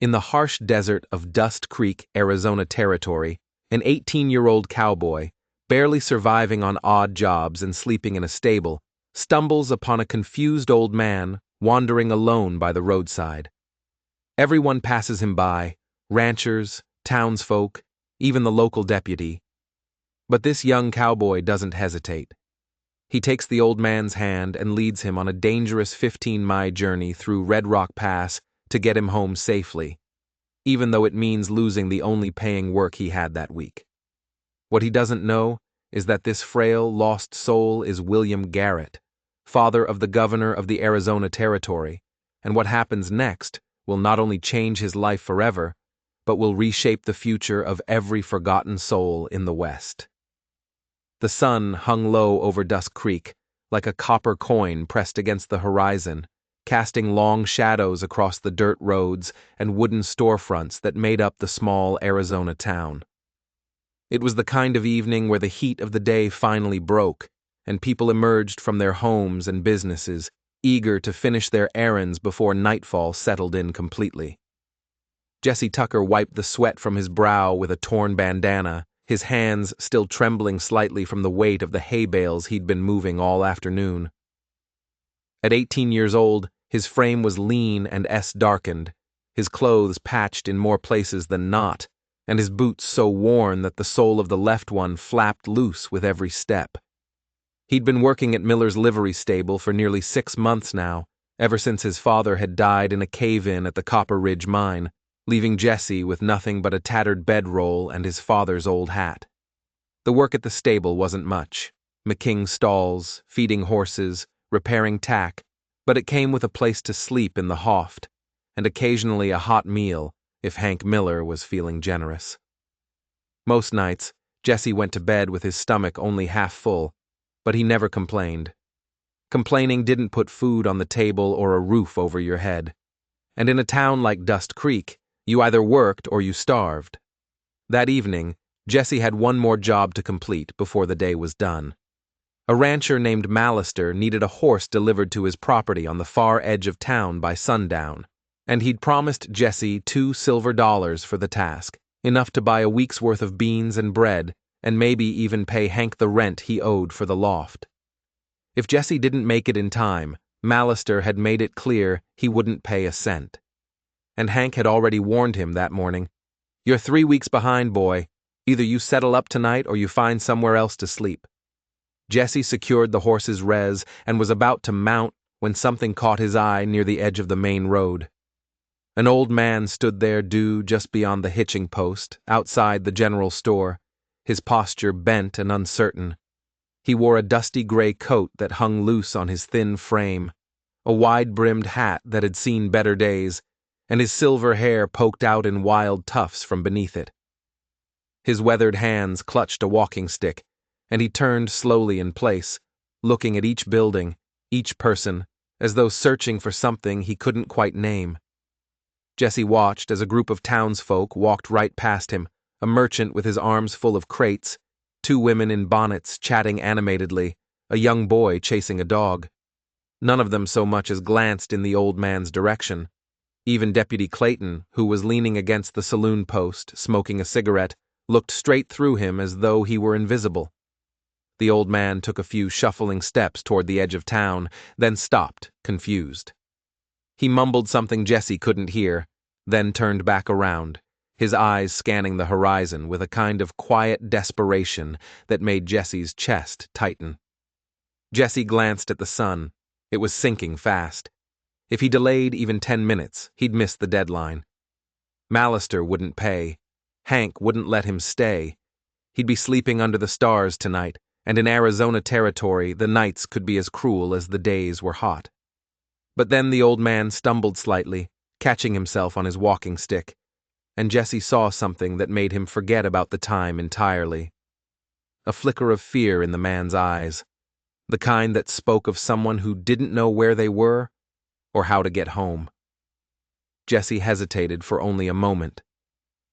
In the harsh desert of Dust Creek, Arizona Territory, an 18-year-old cowboy, barely surviving on odd jobs and sleeping in a stable, stumbles upon a confused old man wandering alone by the roadside. Everyone passes him by, ranchers, townsfolk, even the local deputy. But this young cowboy doesn't hesitate. He takes the old man's hand and leads him on a dangerous 15-mile journey through Red Rock Pass to get him home safely, even though it means losing the only paying work he had that week. What he doesn't know is that this frail, lost soul is William Garrett, father of the governor of the Arizona Territory, and what happens next will not only change his life forever, but will reshape the future of every forgotten soul in the West. The sun hung low over Dust Creek, like a copper coin pressed against the horizon, casting long shadows across the dirt roads and wooden storefronts that made up the small Arizona town. It was the kind of evening where the heat of the day finally broke, and people emerged from their homes and businesses, eager to finish their errands before nightfall settled in completely. Jesse Tucker wiped the sweat from his brow with a torn bandana, his hands still trembling slightly from the weight of the hay bales he'd been moving all afternoon. At 18 years old, his frame was lean and darkened, his clothes patched in more places than not, and his boots so worn that the sole of the left one flapped loose with every step. He'd been working at Miller's livery stable for nearly 6 months now, ever since his father had died in a cave-in at the Copper Ridge mine, leaving Jesse with nothing but a tattered bedroll and his father's old hat. The work at the stable wasn't much, making stalls, feeding horses, repairing tack, but it came with a place to sleep in the hoft, and occasionally a hot meal if Hank Miller was feeling generous. Most nights, Jesse went to bed with his stomach only half full, but he never complained. Complaining didn't put food on the table or a roof over your head. And in a town like Dust Creek, you either worked or you starved. That evening, Jesse had one more job to complete before the day was done. A rancher named Mallister needed a horse delivered to his property on the far edge of town by sundown, and he'd promised Jesse $2 silver for the task, enough to buy a week's worth of beans and bread, and maybe even pay Hank the rent he owed for the loft. If Jesse didn't make it in time, Mallister had made it clear he wouldn't pay a cent. And Hank had already warned him that morning, "You're 3 weeks behind, boy. Either you settle up tonight or you find somewhere else to sleep." Jesse secured the horse's res and was about to mount when something caught his eye near the edge of the main road. An old man stood there due just beyond the hitching post, outside the general store, his posture bent and uncertain. He wore a dusty gray coat that hung loose on his thin frame, a wide-brimmed hat that had seen better days, and his silver hair poked out in wild tufts from beneath it. His weathered hands clutched a walking stick, and he turned slowly in place, looking at each building, each person, as though searching for something he couldn't quite name. Jesse watched as a group of townsfolk walked right past him, a merchant with his arms full of crates, 2 women in bonnets chatting animatedly, a young boy chasing a dog. None of them so much as glanced in the old man's direction. Even Deputy Clayton, who was leaning against the saloon post, smoking a cigarette, looked straight through him as though he were invisible. The old man took a few shuffling steps toward the edge of town, then stopped, confused. He mumbled something Jesse couldn't hear, then turned back around, his eyes scanning the horizon with a kind of quiet desperation that made Jesse's chest tighten. Jesse glanced at the sun. It was sinking fast. If he delayed even 10 minutes, he'd miss the deadline. Mallister wouldn't pay. Hank wouldn't let him stay. He'd be sleeping under the stars tonight, and in Arizona Territory, the nights could be as cruel as the days were hot. But then the old man stumbled slightly, catching himself on his walking stick, and Jesse saw something that made him forget about the time entirely. A flicker of fear in the man's eyes, the kind that spoke of someone who didn't know where they were or how to get home. Jesse hesitated for only a moment.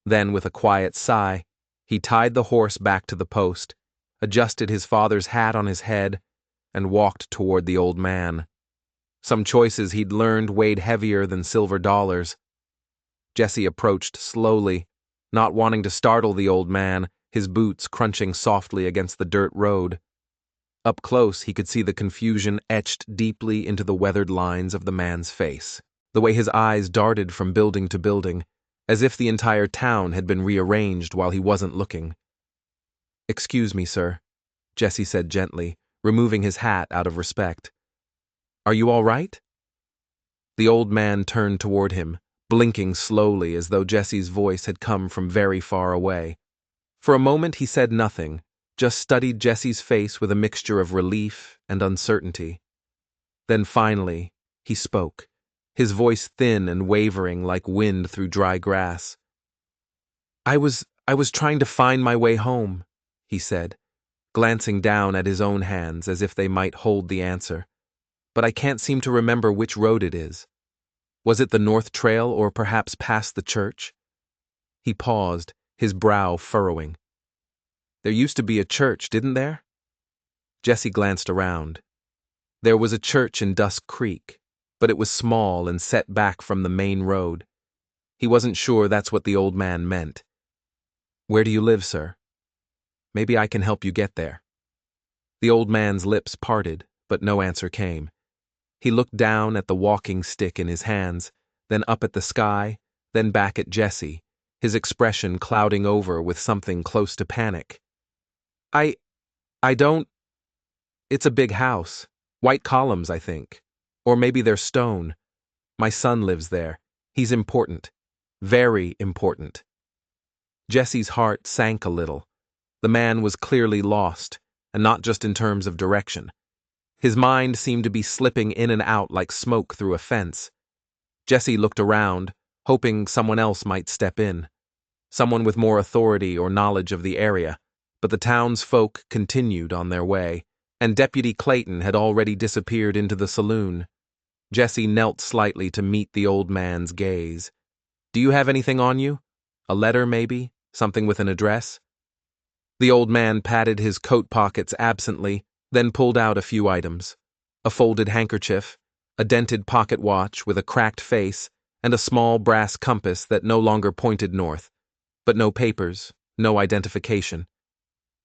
Then, with a quiet sigh, he tied the horse back to the post, adjusted his father's hat on his head, and walked toward the old man. Some choices he'd learned weighed heavier than silver dollars. Jesse approached slowly, not wanting to startle the old man, his boots crunching softly against the dirt road. Up close, he could see the confusion etched deeply into the weathered lines of the man's face, the way his eyes darted from building to building, as if the entire town had been rearranged while he wasn't looking. "Excuse me, sir," Jesse said gently, removing his hat out of respect. "Are you all right?" The old man turned toward him, blinking slowly as though Jesse's voice had come from very far away. For a moment he said nothing, just studied Jesse's face with a mixture of relief and uncertainty. Then finally, he spoke, his voice thin and wavering like wind through dry grass. I was trying to find my way home," he said, glancing down at his own hands as if they might hold the answer. "But I can't seem to remember which road it is. Was it the North Trail or perhaps past the church?" He paused, his brow furrowing. "There used to be a church, didn't there?" Jesse glanced around. There was a church in Dusk Creek, but it was small and set back from the main road. He wasn't sure that's what the old man meant. "Where do you live, sir? Maybe I can help you get there." The old man's lips parted, but no answer came. He looked down at the walking stick in his hands, then up at the sky, then back at Jesse, his expression clouding over with something close to panic. I don't. It's a big house. White columns, I think. Or maybe they're stone. My son lives there. He's important. Very important." Jesse's heart sank a little. The man was clearly lost, and not just in terms of direction. His mind seemed to be slipping in and out like smoke through a fence. Jesse looked around, hoping someone else might step in, someone with more authority or knowledge of the area, but the townsfolk continued on their way, and Deputy Clayton had already disappeared into the saloon. Jesse knelt slightly to meet the old man's gaze. "Do you have anything on you? A letter, maybe? Something with an address?" The old man patted his coat pockets absently, then pulled out a few items: a folded handkerchief, a dented pocket watch with a cracked face, and a small brass compass that no longer pointed north. But no papers, no identification.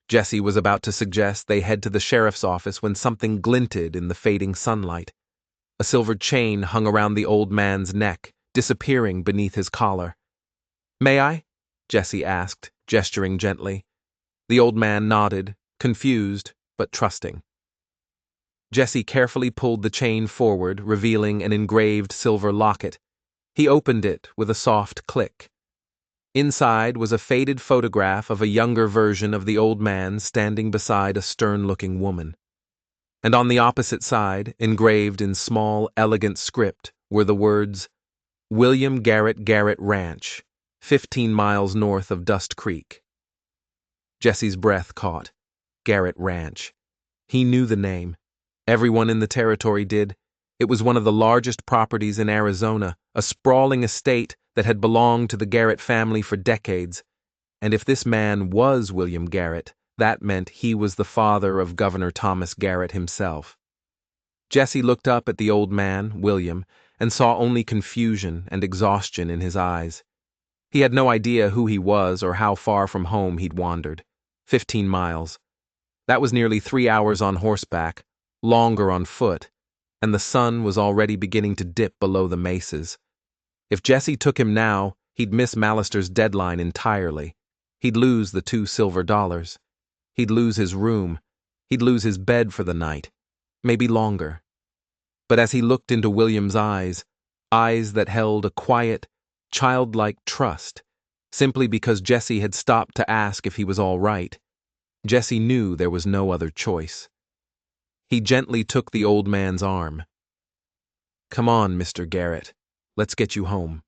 Jesse was about to suggest they head to the sheriff's office when something glinted in the fading sunlight. A silver chain hung around the old man's neck, disappearing beneath his collar. "May I?" Jesse asked, gesturing gently. The old man nodded, confused but trusting. Jesse carefully pulled the chain forward, revealing an engraved silver locket. He opened it with a soft click. Inside was a faded photograph of a younger version of the old man standing beside a stern-looking woman. And on the opposite side, engraved in small, elegant script, were the words, "William Garrett Ranch, 15 miles north of Dust Creek." Jesse's breath caught. Garrett Ranch. He knew the name. Everyone in the territory did. It was one of the largest properties in Arizona, a sprawling estate that had belonged to the Garrett family for decades. And if this man was William Garrett, that meant he was the father of Governor Thomas Garrett himself. Jesse looked up at the old man, William, and saw only confusion and exhaustion in his eyes. He had no idea who he was or how far from home he'd wandered. 15 miles. That was nearly 3 hours on horseback, longer on foot, and the sun was already beginning to dip below the mesas. If Jesse took him now, he'd miss Mallister's deadline entirely. He'd lose the $2 silver. He'd lose his room. He'd lose his bed for the night. Maybe longer. But as he looked into William's eyes that held a quiet, childlike trust, simply because Jesse had stopped to ask if he was all right, Jesse knew there was no other choice. He gently took the old man's arm. "Come on, Mr. Garrett. Let's get you home."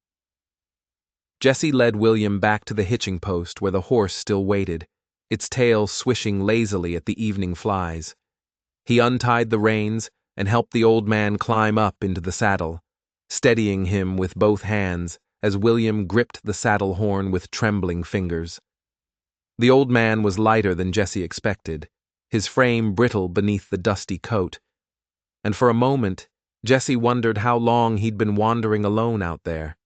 Jesse led William back to the hitching post where the horse still waited, its tail swishing lazily at the evening flies. He untied the reins and helped the old man climb up into the saddle, steadying him with both hands as William gripped the saddle horn with trembling fingers. The old man was lighter than Jesse expected, his frame brittle beneath the dusty coat, and for a moment Jesse wondered how long he'd been wandering alone out there.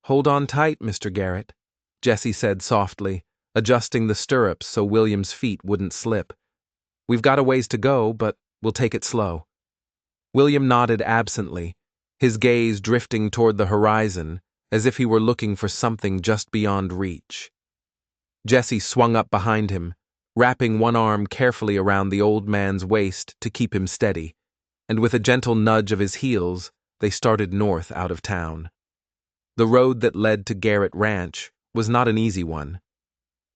Hold on tight, Mr. Garrett, Jesse said softly, adjusting the stirrups so William's feet wouldn't slip. We've got a ways to go, but we'll take it slow. William nodded absently, his gaze drifting toward the horizon, as if he were looking for something just beyond reach. Jesse swung up behind him, wrapping one arm carefully around the old man's waist to keep him steady, and with a gentle nudge of his heels, they started north out of town. The road that led to Garrett Ranch was not an easy one.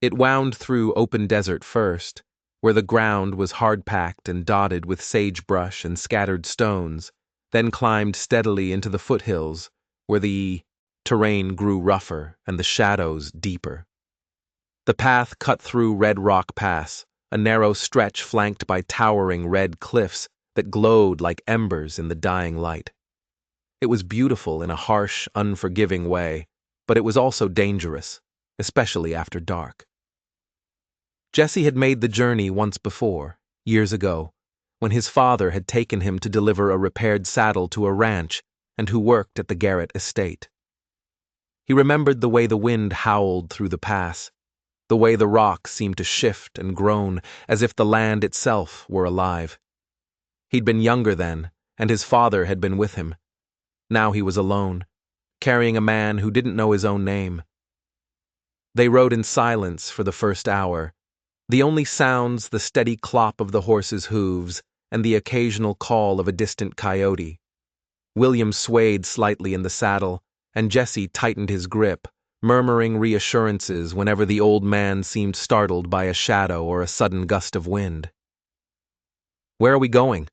It wound through open desert first, where the ground was hard-packed and dotted with sagebrush and scattered stones, then climbed steadily into the foothills, where the terrain grew rougher and the shadows deeper. The path cut through Red Rock Pass, a narrow stretch flanked by towering red cliffs that glowed like embers in the dying light. It was beautiful in a harsh, unforgiving way, but it was also dangerous, especially after dark. Jesse had made the journey once before, years ago, when his father had taken him to deliver a repaired saddle to a ranch and who worked at the Garrett estate. He remembered the way the wind howled through the pass, the way the rocks seemed to shift and groan as if the land itself were alive. He'd been younger then, and his father had been with him. Now he was alone, carrying a man who didn't know his own name. They rode in silence for the first hour, the only sounds the steady clop of the horses' hooves and the occasional call of a distant coyote. William swayed slightly in the saddle, and Jesse tightened his grip, murmuring reassurances whenever the old man seemed startled by a shadow or a sudden gust of wind. "Where are we going?"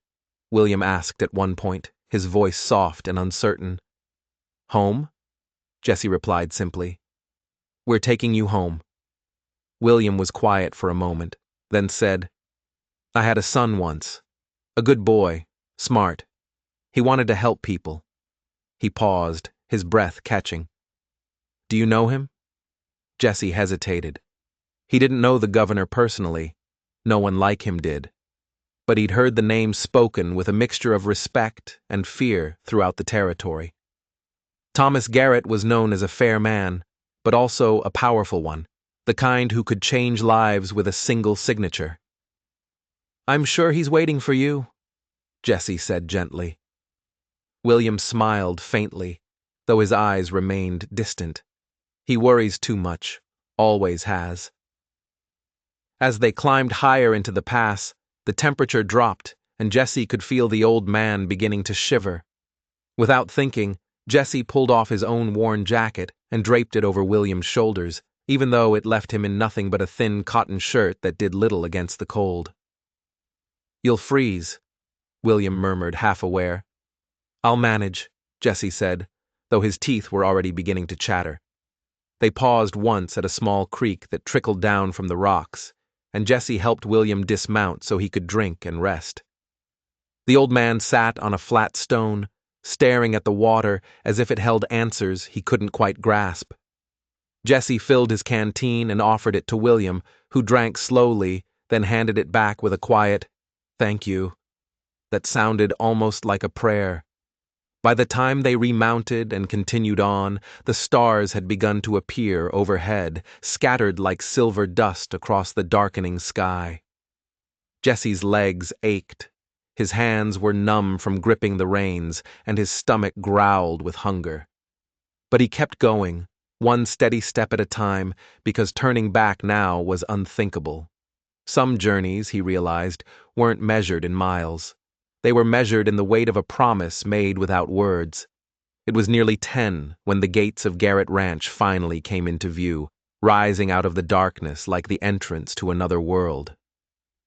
William asked at one point, his voice soft and uncertain. "Home," Jesse replied simply. "We're taking you home." William was quiet for a moment, then said, "I had a son once. A good boy, smart. He wanted to help people." He paused, his breath catching. "Do you know him?" Jesse hesitated. He didn't know the governor personally. No one like him did. But he'd heard the name spoken with a mixture of respect and fear throughout the territory. Thomas Garrett was known as a fair man, but also a powerful one, the kind who could change lives with a single signature. "I'm sure he's waiting for you," Jesse said gently. William smiled faintly, though his eyes remained distant. He worries too much, always has. As they climbed higher into the pass, the temperature dropped, and Jesse could feel the old man beginning to shiver. Without thinking, Jesse pulled off his own worn jacket and draped it over William's shoulders, even though it left him in nothing but a thin cotton shirt that did little against the cold. "You'll freeze," William murmured, half aware. "I'll manage," Jesse said, though his teeth were already beginning to chatter. They paused once at a small creek that trickled down from the rocks, and Jesse helped William dismount so he could drink and rest. The old man sat on a flat stone, staring at the water as if it held answers he couldn't quite grasp. Jesse filled his canteen and offered it to William, who drank slowly, then handed it back with a quiet, "Thank you," that sounded almost like a prayer. By the time they remounted and continued on, the stars had begun to appear overhead, scattered like silver dust across the darkening sky. Jesse's legs ached. His hands were numb from gripping the reins, and his stomach growled with hunger. But he kept going, one steady step at a time, because turning back now was unthinkable. Some journeys, he realized, weren't measured in miles. They were measured in the weight of a promise made without words. It was nearly 10 when the gates of Garrett Ranch finally came into view, rising out of the darkness like the entrance to another world.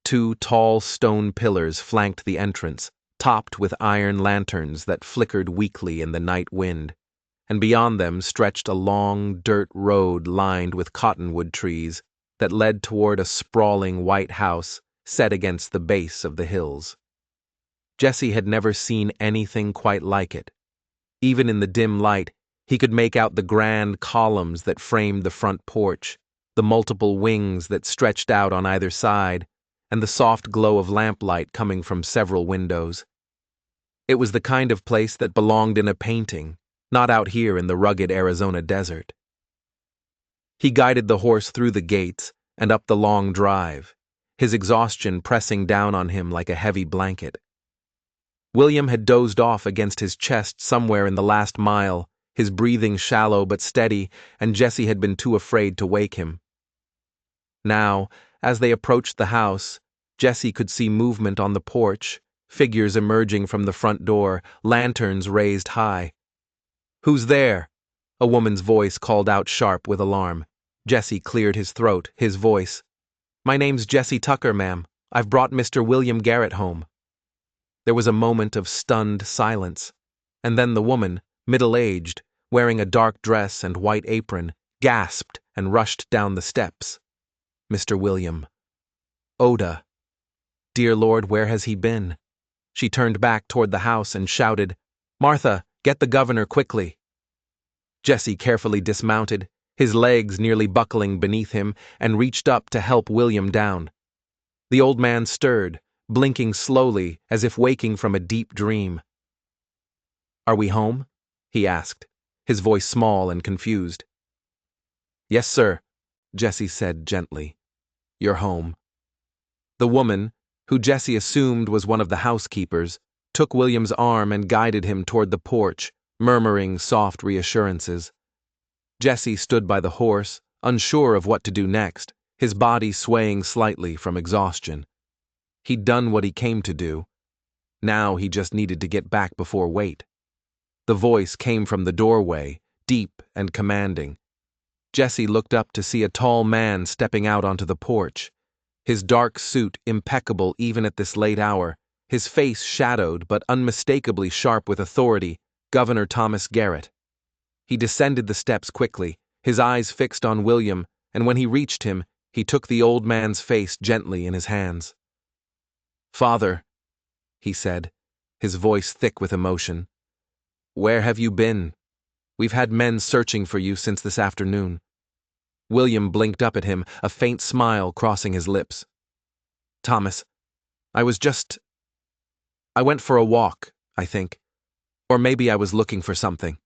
2 tall stone pillars flanked the entrance, topped with iron lanterns that flickered weakly in the night wind, and beyond them stretched a long dirt road lined with cottonwood trees that led toward a sprawling white house set against the base of the hills. Jesse had never seen anything quite like it. Even in the dim light, he could make out the grand columns that framed the front porch, the multiple wings that stretched out on either side, and the soft glow of lamplight coming from several windows. It was the kind of place that belonged in a painting, Not out here in the rugged Arizona desert. He guided the horse through the gates and up the long drive, his exhaustion pressing down on him like a heavy blanket. William had dozed off against his chest somewhere in the last mile, his breathing shallow but steady, and Jesse had been too afraid to wake him. Now, as they approached the house, Jesse could see movement on the porch, figures emerging from the front door, lanterns raised high. "Who's there?" A woman's voice called out sharp with alarm. Jesse cleared his throat, his voice. "My name's Jesse Tucker, ma'am. I've brought Mr. William Garrett home." There was a moment of stunned silence, and then the woman, middle-aged, wearing a dark dress and white apron, gasped and rushed down the steps. "Mr. William. Oda. Dear Lord, where has he been?" She turned back toward the house and shouted, "Martha, get the governor quickly." Jesse carefully dismounted, his legs nearly buckling beneath him, and reached up to help William down. The old man stirred, blinking slowly as if waking from a deep dream. "Are we home?" he asked, his voice small and confused. "Yes, sir," Jesse said gently. "You're home." The woman, who Jesse assumed was one of the housekeepers, took William's arm and guided him toward the porch, murmuring soft reassurances. Jesse stood by the horse, unsure of what to do next, his body swaying slightly from exhaustion. He'd done what he came to do. Now he just needed to get back before wait. The voice came from the doorway, deep and commanding. Jesse looked up to see a tall man stepping out onto the porch, his dark suit impeccable even at this late hour, his face shadowed but unmistakably sharp with authority, Governor Thomas Garrett. He descended the steps quickly, his eyes fixed on William, and when he reached him, he took the old man's face gently in his hands. "Father," he said, his voice thick with emotion, "where have you been? We've had men searching for you since this afternoon." William blinked up at him, a faint smile crossing his lips. "Thomas, I went for a walk, I think. Or maybe I was looking for something."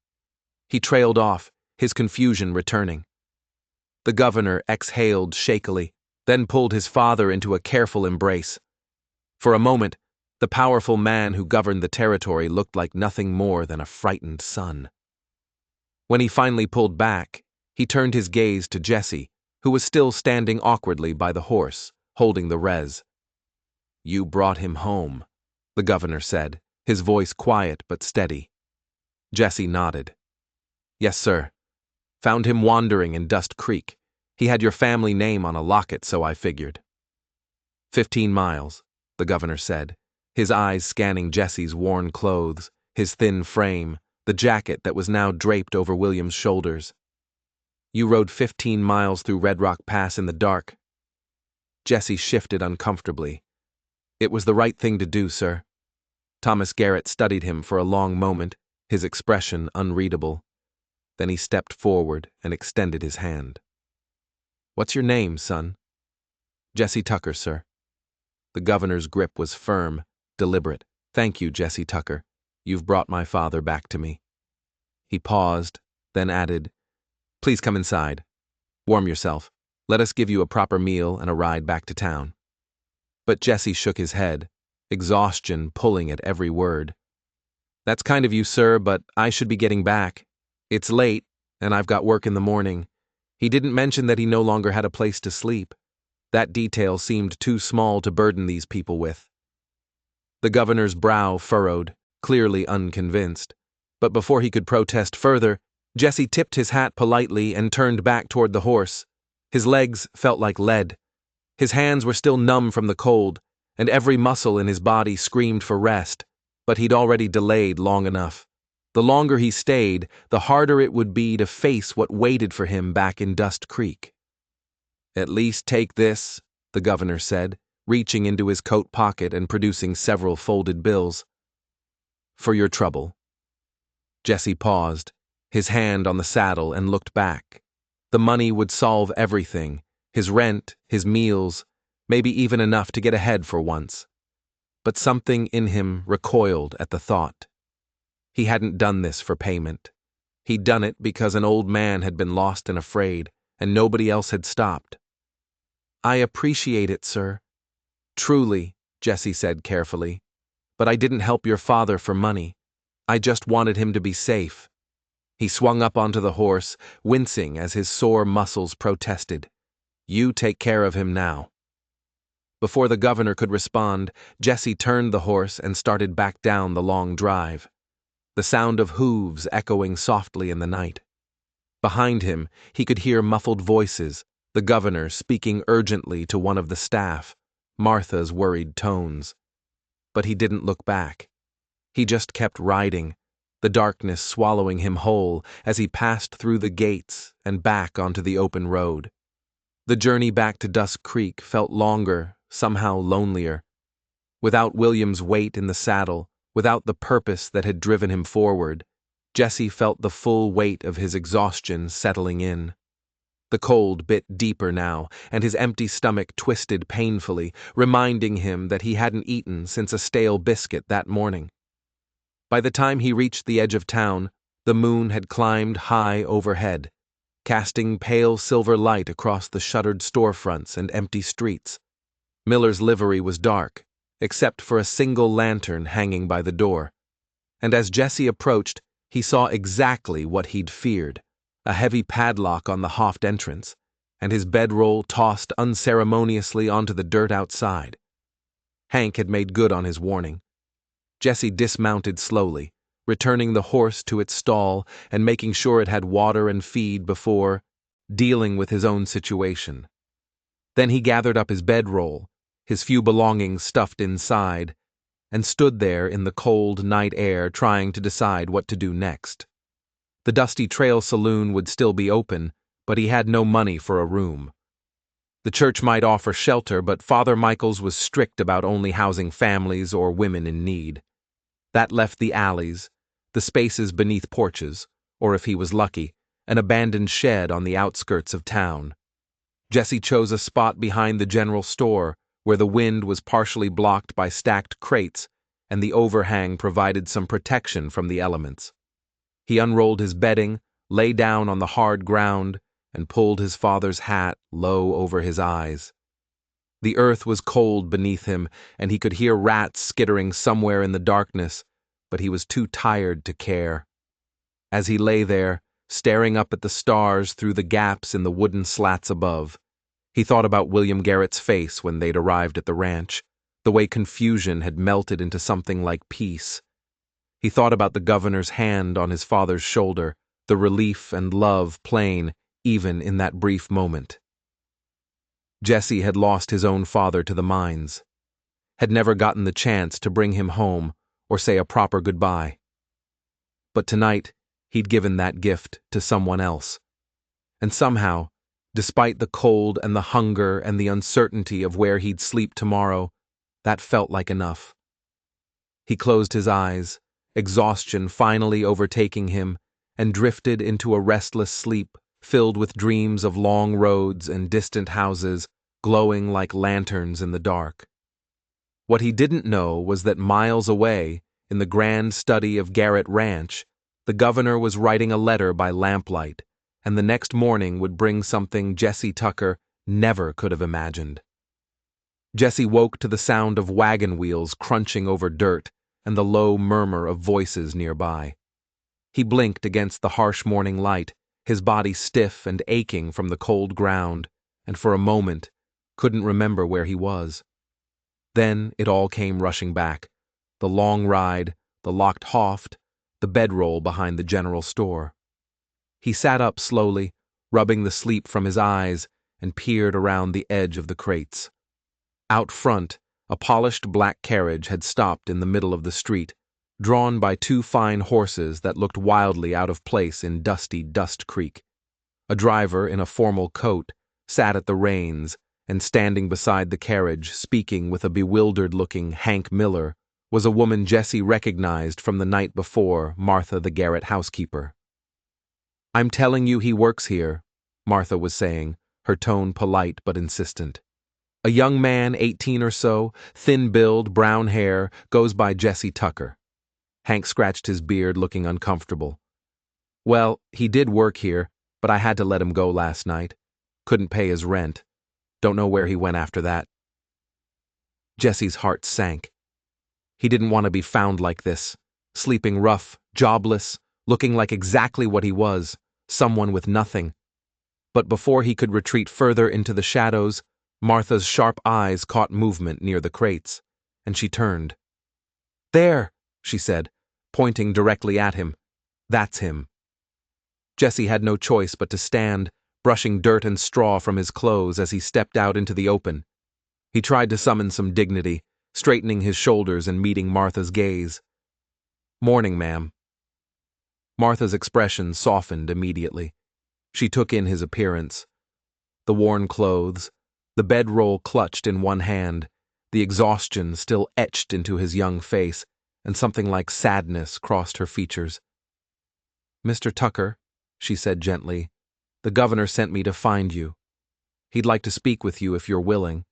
He trailed off, his confusion returning. The governor exhaled shakily, then pulled his father into a careful embrace. For a moment, the powerful man who governed the territory looked like nothing more than a frightened son. When he finally pulled back, he turned his gaze to Jesse, who was still standing awkwardly by the horse, holding the rez. "You brought him home," the governor said, his voice quiet but steady. Jesse nodded. "Yes, sir. Found him wandering in Dust Creek. He had your family name on a locket, so I figured." 15 miles, the governor said, his eyes scanning Jesse's worn clothes, his thin frame, the jacket that was now draped over William's shoulders. "You rode 15 miles through Red Rock Pass in the dark." Jesse shifted uncomfortably. "It was the right thing to do, sir." Thomas Garrett studied him for a long moment, his expression unreadable. Then he stepped forward and extended his hand. "What's your name, son?" "Jesse Tucker, sir." The governor's grip was firm, deliberate. "Thank you, Jesse Tucker. You've brought my father back to me." He paused, then added, "Please come inside. Warm yourself. Let us give you a proper meal and a ride back to town." But Jesse shook his head, exhaustion pulling at every word. "That's kind of you, sir, but I should be getting back. It's late, and I've got work in the morning." He didn't mention that he no longer had a place to sleep. That detail seemed too small to burden these people with. The governor's brow furrowed, clearly unconvinced. But before he could protest further, Jesse tipped his hat politely and turned back toward the horse. His legs felt like lead. His hands were still numb from the cold, and every muscle in his body screamed for rest, but he'd already delayed long enough. The longer he stayed, the harder it would be to face what waited for him back in Dust Creek. "At least take this," the governor said, reaching into his coat pocket and producing several folded bills. "For your trouble." Jesse paused, his hand on the saddle, and looked back. The money would solve everything, his rent, his meals, maybe even enough to get ahead for once. But something in him recoiled at the thought. He hadn't done this for payment. He'd done it because an old man had been lost and afraid, and nobody else had stopped. "I appreciate it, sir." "Truly," Jesse said carefully. "But I didn't help your father for money. I just wanted him to be safe." He swung up onto the horse, wincing as his sore muscles protested. "You take care of him now." Before the governor could respond, Jesse turned the horse and started back down the long drive, the sound of hooves echoing softly in the night. Behind him, he could hear muffled voices, the governor speaking urgently to one of the staff, Martha's worried tones. But he didn't look back. He just kept riding, the darkness swallowing him whole as he passed through the gates and back onto the open road. The journey back to Dusk Creek felt longer, somehow lonelier. Without William's weight in the saddle, without the purpose that had driven him forward, Jesse felt the full weight of his exhaustion settling in. The cold bit deeper now, and his empty stomach twisted painfully, reminding him that he hadn't eaten since a stale biscuit that morning. By the time he reached the edge of town, the moon had climbed high overhead, casting pale silver light across the shuttered storefronts and empty streets. Miller's livery was dark, except for a single lantern hanging by the door. And as Jesse approached, he saw exactly what he'd feared, a heavy padlock on the Hoft entrance, and his bedroll tossed unceremoniously onto the dirt outside. Hank had made good on his warning. Jesse dismounted slowly, returning the horse to its stall and making sure it had water and feed before dealing with his own situation. Then he gathered up his bedroll, his few belongings stuffed inside, and stood there in the cold night air trying to decide what to do next. The Dusty Trail Saloon would still be open, but he had no money for a room. The church might offer shelter, but Father Michaels was strict about only housing families or women in need. That left the alleys, the spaces beneath porches, or if he was lucky, an abandoned shed on the outskirts of town. Jesse chose a spot behind the general store, where the wind was partially blocked by stacked crates and the overhang provided some protection from the elements. He unrolled his bedding, lay down on the hard ground, and pulled his father's hat low over his eyes. The earth was cold beneath him, and he could hear rats skittering somewhere in the darkness, but he was too tired to care. As he lay there, staring up at the stars through the gaps in the wooden slats above, he thought about William Garrett's face when they'd arrived at the ranch, the way confusion had melted into something like peace. He thought about the governor's hand on his father's shoulder, the relief and love plain even in that brief moment. Jesse had lost his own father to the mines, had never gotten the chance to bring him home or say a proper goodbye. But tonight, he'd given that gift to someone else. And somehow, despite the cold and the hunger and the uncertainty of where he'd sleep tomorrow, that felt like enough. He closed his eyes, exhaustion finally overtaking him, and drifted into a restless sleep filled with dreams of long roads and distant houses glowing like lanterns in the dark. What he didn't know was that miles away, in the grand study of Garrett Ranch, the governor was writing a letter by lamplight, and the next morning would bring something Jesse Tucker never could have imagined. Jesse woke to the sound of wagon wheels crunching over dirt and the low murmur of voices nearby. He blinked against the harsh morning light, his body stiff and aching from the cold ground, and for a moment couldn't remember where he was. Then it all came rushing back, the long ride, the locked Hoft, the bedroll behind the general store. He sat up slowly, rubbing the sleep from his eyes, and peered around the edge of the crates. Out front, a polished black carriage had stopped in the middle of the street, drawn by two fine horses that looked wildly out of place in dusty Dust Creek. A driver in a formal coat sat at the reins, and standing beside the carriage, speaking with a bewildered-looking Hank Miller, was a woman Jesse recognized from the night before, Martha the Garrett housekeeper. "I'm telling you he works here," Martha was saying, her tone polite but insistent. "A young man, 18 or so, thin-build, brown hair, goes by Jesse Tucker." Hank scratched his beard, looking uncomfortable. Well, he did work here, but I had to let him go last night. Couldn't pay his rent. Don't know where he went after that. Jesse's heart sank. He didn't want to be found like this, sleeping rough, jobless, looking like exactly what he was, someone with nothing. But before he could retreat further into the shadows, Martha's sharp eyes caught movement near the crates, and she turned. "There," she said, pointing directly at him. "That's him." Jesse had no choice but to stand, brushing dirt and straw from his clothes as he stepped out into the open. He tried to summon some dignity, straightening his shoulders and meeting Martha's gaze. "Morning, ma'am." Martha's expression softened immediately. She took in his appearance. The worn clothes, the bedroll clutched in one hand, the exhaustion still etched into his young face, and something like sadness crossed her features. "Mr. Tucker," she said gently, "the governor sent me to find you. He'd like to speak with you if you're willing."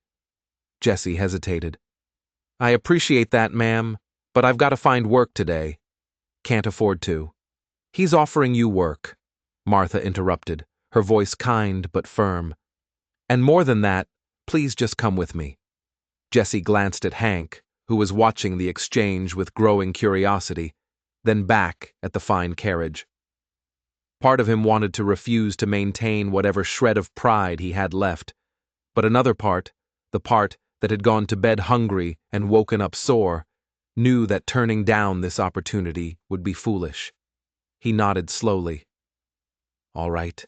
Jesse hesitated. "I appreciate that, ma'am, but I've got to find work today. Can't afford to." "He's offering you work," Martha interrupted, her voice kind but firm. "And more than that, please just come with me." Jesse glanced at Hank, who was watching the exchange with growing curiosity, then back at the fine carriage. Part of him wanted to refuse to maintain whatever shred of pride he had left, but another part, the part that had gone to bed hungry and woken up sore, knew that turning down this opportunity would be foolish. He nodded slowly. "All right."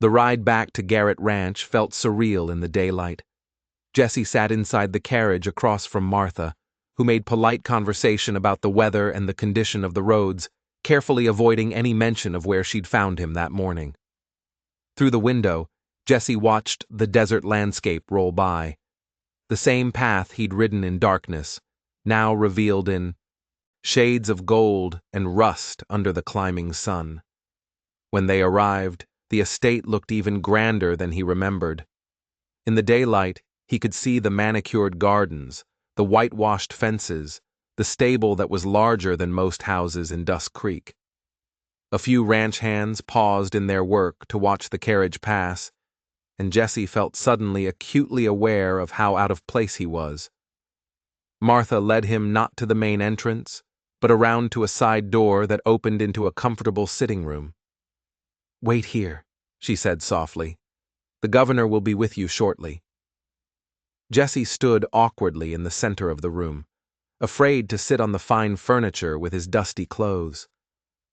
The ride back to Garrett Ranch felt surreal in the daylight. Jesse sat inside the carriage across from Martha, who made polite conversation about the weather and the condition of the roads, carefully avoiding any mention of where she'd found him that morning. Through the window, Jesse watched the desert landscape roll by. The same path he'd ridden in darkness, now revealed in shades of gold and rust under the climbing sun. When they arrived, the estate looked even grander than he remembered. In the daylight, he could see the manicured gardens, the whitewashed fences, the stable that was larger than most houses in Dusk Creek. A few ranch hands paused in their work to watch the carriage pass, and Jesse felt suddenly acutely aware of how out of place he was. Martha led him not to the main entrance, but around to a side door that opened into a comfortable sitting room. "Wait here," she said softly. "The governor will be with you shortly." Jesse stood awkwardly in the center of the room, afraid to sit on the fine furniture with his dusty clothes.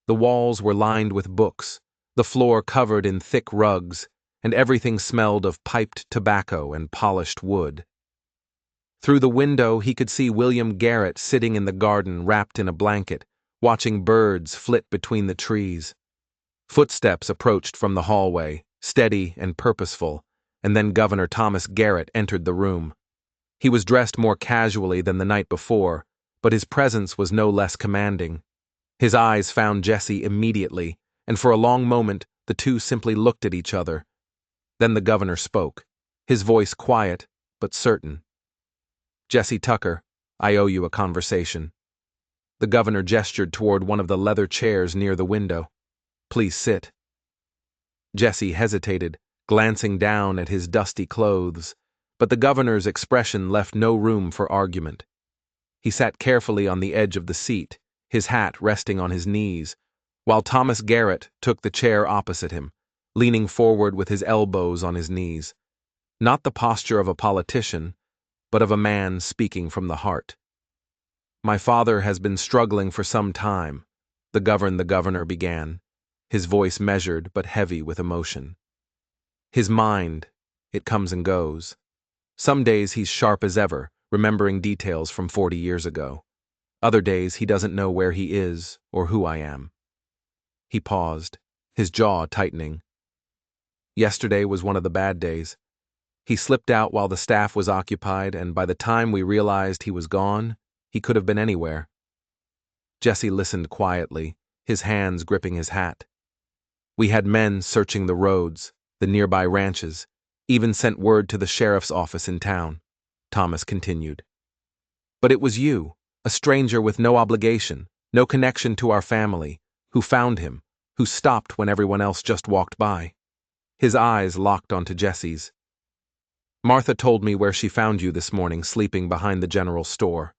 The walls were lined with books, the floor covered in thick rugs, and everything smelled of piped tobacco and polished wood. Through the window he could see William Garrett sitting in the garden wrapped in a blanket, watching birds flit between the trees. Footsteps approached from the hallway, steady and purposeful, and then Governor Thomas Garrett entered the room. He was dressed more casually than the night before, but his presence was no less commanding. His eyes found Jesse immediately, and for a long moment the two simply looked at each other. Then the governor spoke, his voice quiet but certain. "Jesse Tucker, I owe you a conversation." The governor gestured toward one of the leather chairs near the window. "Please sit." Jesse hesitated, glancing down at his dusty clothes, but the governor's expression left no room for argument. He sat carefully on the edge of the seat, his hat resting on his knees, while Thomas Garrett took the chair opposite him, leaning forward with his elbows on his knees. Not the posture of a politician, but of a man speaking from the heart. "My father has been struggling for some time," the governor began, his voice measured but heavy with emotion. "His mind, it comes and goes. Some days he's sharp as ever, remembering details from 40 years ago. Other days he doesn't know where he is or who I am." He paused, his jaw tightening. "Yesterday was one of the bad days. He slipped out while the staff was occupied, and by the time we realized he was gone, he could have been anywhere." Jesse listened quietly, his hands gripping his hat. "We had men searching the roads, the nearby ranches, even sent word to the sheriff's office in town," Thomas continued. "But it was you, a stranger with no obligation, no connection to our family, Who found him? Who stopped when everyone else just walked by? His eyes locked onto Jesse's. Martha told me where she found you this morning, sleeping behind the general store.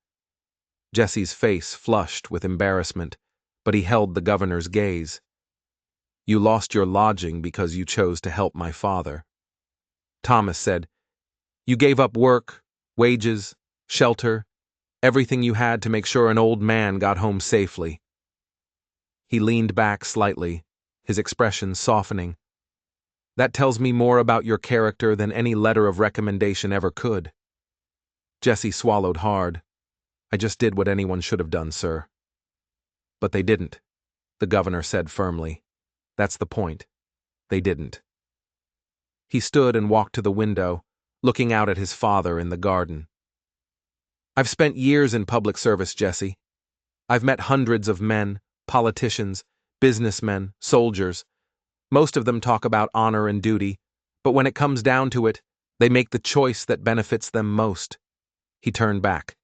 Jesse's face flushed with embarrassment, but he held the governor's gaze. You lost your lodging because you chose to help my father. Thomas said, You gave up work, wages, shelter, everything you had to make sure an old man got home safely. He leaned back slightly, his expression softening. That tells me more about your character than any letter of recommendation ever could. Jesse swallowed hard. I just did what anyone should have done, sir. But they didn't, the governor said firmly. That's the point. They didn't. He stood and walked to the window, looking out at his father in the garden. I've spent years in public service, Jesse. I've met hundreds of men, politicians, businessmen, soldiers. Most of them talk about honor and duty, but when it comes down to it, they make the choice that benefits them most. He turned back.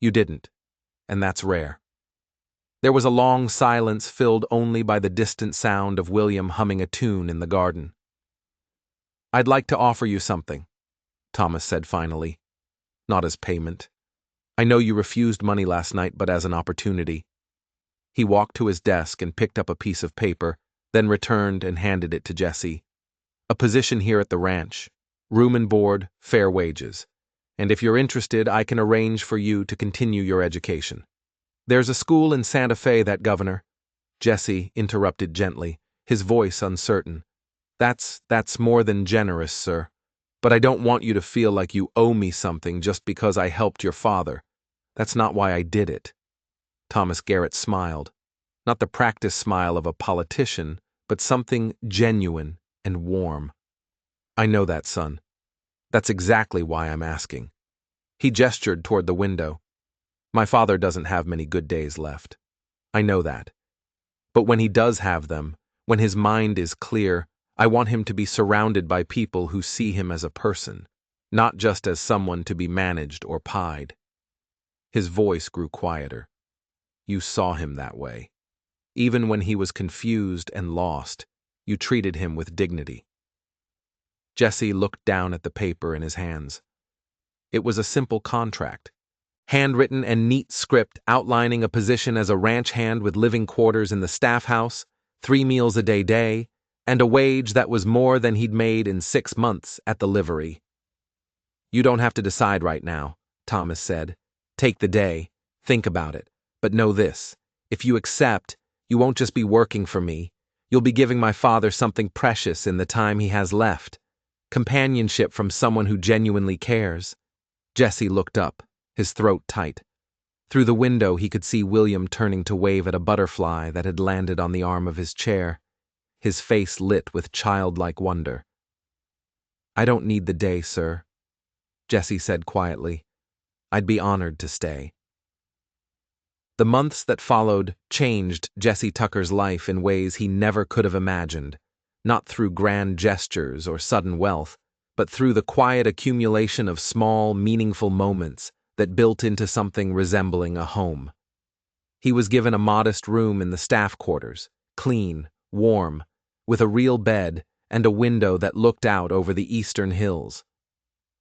You didn't, and that's rare. There was a long silence filled only by the distant sound of William humming a tune in the garden. I'd like to offer you something, Thomas said finally. Not as payment. I know you refused money last night, but as an opportunity. He walked to his desk and picked up a piece of paper, then returned and handed it to Jesse. A position here at the ranch. Room and board, fair wages. And if you're interested, I can arrange for you to continue your education. There's a school in Santa Fe that governor. Jesse interrupted gently, his voice uncertain. That's more than generous, sir. But I don't want you to feel like you owe me something just because I helped your father. That's not why I did it. Thomas Garrett smiled. Not the practiced smile of a politician, but something genuine and warm. I know that, son. That's exactly why I'm asking. He gestured toward the window. My father doesn't have many good days left. I know that. But when he does have them, when his mind is clear, I want him to be surrounded by people who see him as a person, not just as someone to be managed or pied. His voice grew quieter. You saw him that way. Even when he was confused and lost, you treated him with dignity. Jesse looked down at the paper in his hands. It was a simple contract. Handwritten and neat script outlining a position as a ranch hand with living quarters in the staff house, 3 meals a day, and a wage that was more than he'd made in 6 months at the livery. You don't have to decide right now, Thomas said. Take the day, think about it, but know this. If you accept, you won't just be working for me. You'll be giving my father something precious in the time he has left. Companionship from someone who genuinely cares. Jesse looked up, his throat tight. Through the window he could see William turning to wave at a butterfly that had landed on the arm of his chair, his face lit with childlike wonder. I don't need the day, sir, Jesse said quietly. I'd be honored to stay. The months that followed changed Jesse Tucker's life in ways he never could have imagined, not through grand gestures or sudden wealth, but through the quiet accumulation of small, meaningful moments that built into something resembling a home. He was given a modest room in the staff quarters, clean, warm, with a real bed and a window that looked out over the eastern hills.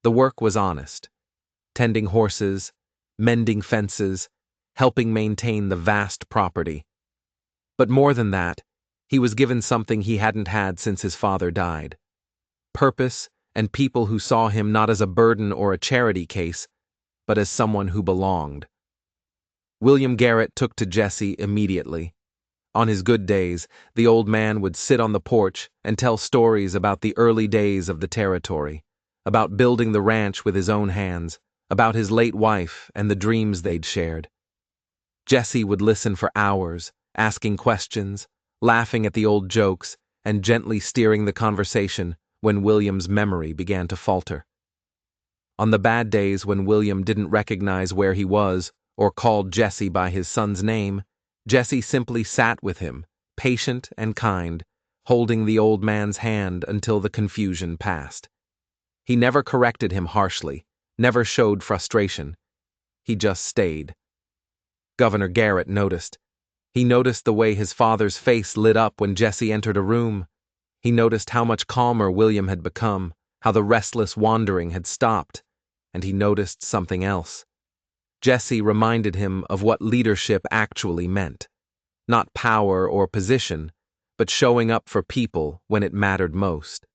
The work was honest. Tending horses, mending fences, helping maintain the vast property. But more than that, he was given something he hadn't had since his father died. Purpose and people who saw him not as a burden or a charity case, but as someone who belonged. William Garrett took to Jesse immediately. On his good days, the old man would sit on the porch and tell stories about the early days of the territory, about building the ranch with his own hands, about his late wife and the dreams they'd shared. Jesse would listen for hours, asking questions, laughing at the old jokes, and gently steering the conversation when William's memory began to falter. On the bad days when William didn't recognize where he was or called Jesse by his son's name, Jesse simply sat with him, patient and kind, holding the old man's hand until the confusion passed. He never corrected him harshly, never showed frustration. He just stayed. Governor Garrett noticed. He noticed the way his father's face lit up when Jesse entered a room. He noticed how much calmer William had become, how the restless wandering had stopped, and he noticed something else. Jesse reminded him of what leadership actually meant. Not power or position, but showing up for people when it mattered most.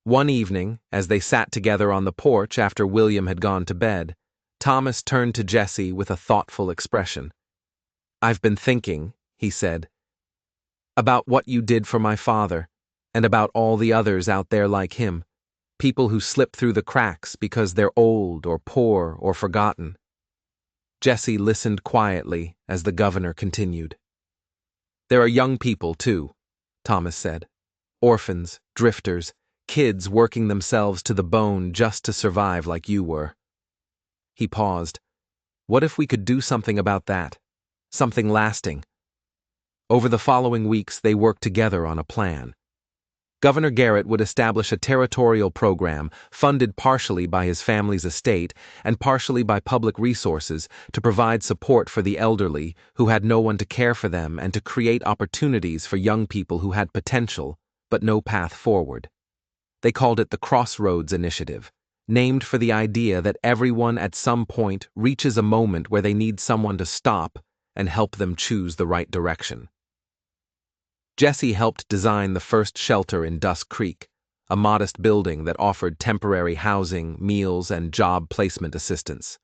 One evening, as they sat together on the porch after William had gone to bed, Thomas turned to Jesse with a thoughtful expression. "I've been thinking," he said, "about what you did for my father, and about all the others out there like him, people who slip through the cracks because they're old or poor or forgotten." Jesse listened quietly as the governor continued. "There are young people, too," Thomas said. "Orphans, drifters, kids working themselves to the bone just to survive like you were." He paused. What if we could do something about that? Something lasting? Over the following weeks, they worked together on a plan. Governor Garrett would establish a territorial program funded partially by his family's estate and partially by public resources to provide support for the elderly who had no one to care for them and to create opportunities for young people who had potential but no path forward. They called it the Crossroads Initiative, named for the idea that everyone at some point reaches a moment where they need someone to stop and help them choose the right direction. Jesse helped design the first shelter in Dusk Creek, a modest building that offered temporary housing, meals, and job placement assistance.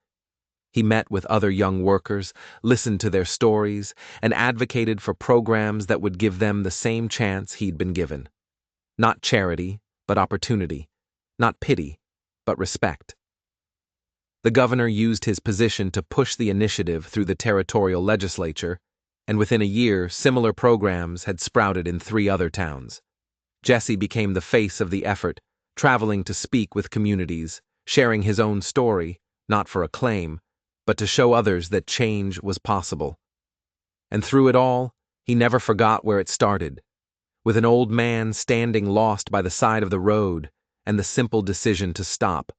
He met with other young workers, listened to their stories, and advocated for programs that would give them the same chance he'd been given. Not charity, but opportunity. Not pity, but respect. The governor used his position to push the initiative through the territorial legislature, and within a year, similar programs had sprouted in 3 other towns. Jesse became the face of the effort, traveling to speak with communities, sharing his own story, not for acclaim, but to show others that change was possible. And through it all, he never forgot where it started, with an old man standing lost by the side of the road and the simple decision to stop.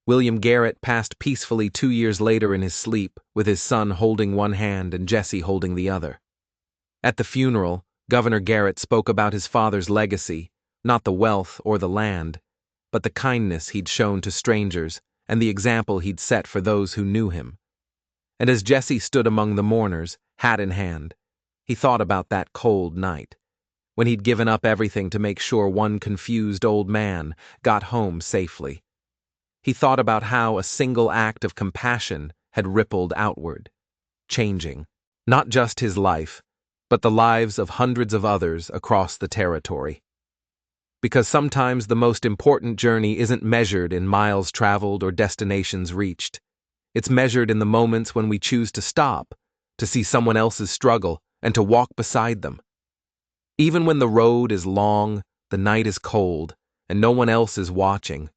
William Garrett passed peacefully 2 years later in his sleep, with his son holding one hand and Jesse holding the other. At the funeral, Governor Garrett spoke about his father's legacy, not the wealth or the land, but the kindness he'd shown to strangers and the example he'd set for those who knew him. And as Jesse stood among the mourners, hat in hand, he thought about that cold night, when he'd given up everything to make sure one confused old man got home safely. He thought about how a single act of compassion had rippled outward, changing not just his life, but the lives of hundreds of others across the territory. Because sometimes the most important journey isn't measured in miles traveled or destinations reached. It's measured in the moments when we choose to stop, to see someone else's struggle, and to walk beside them. Even when the road is long, the night is cold, and no one else is watching,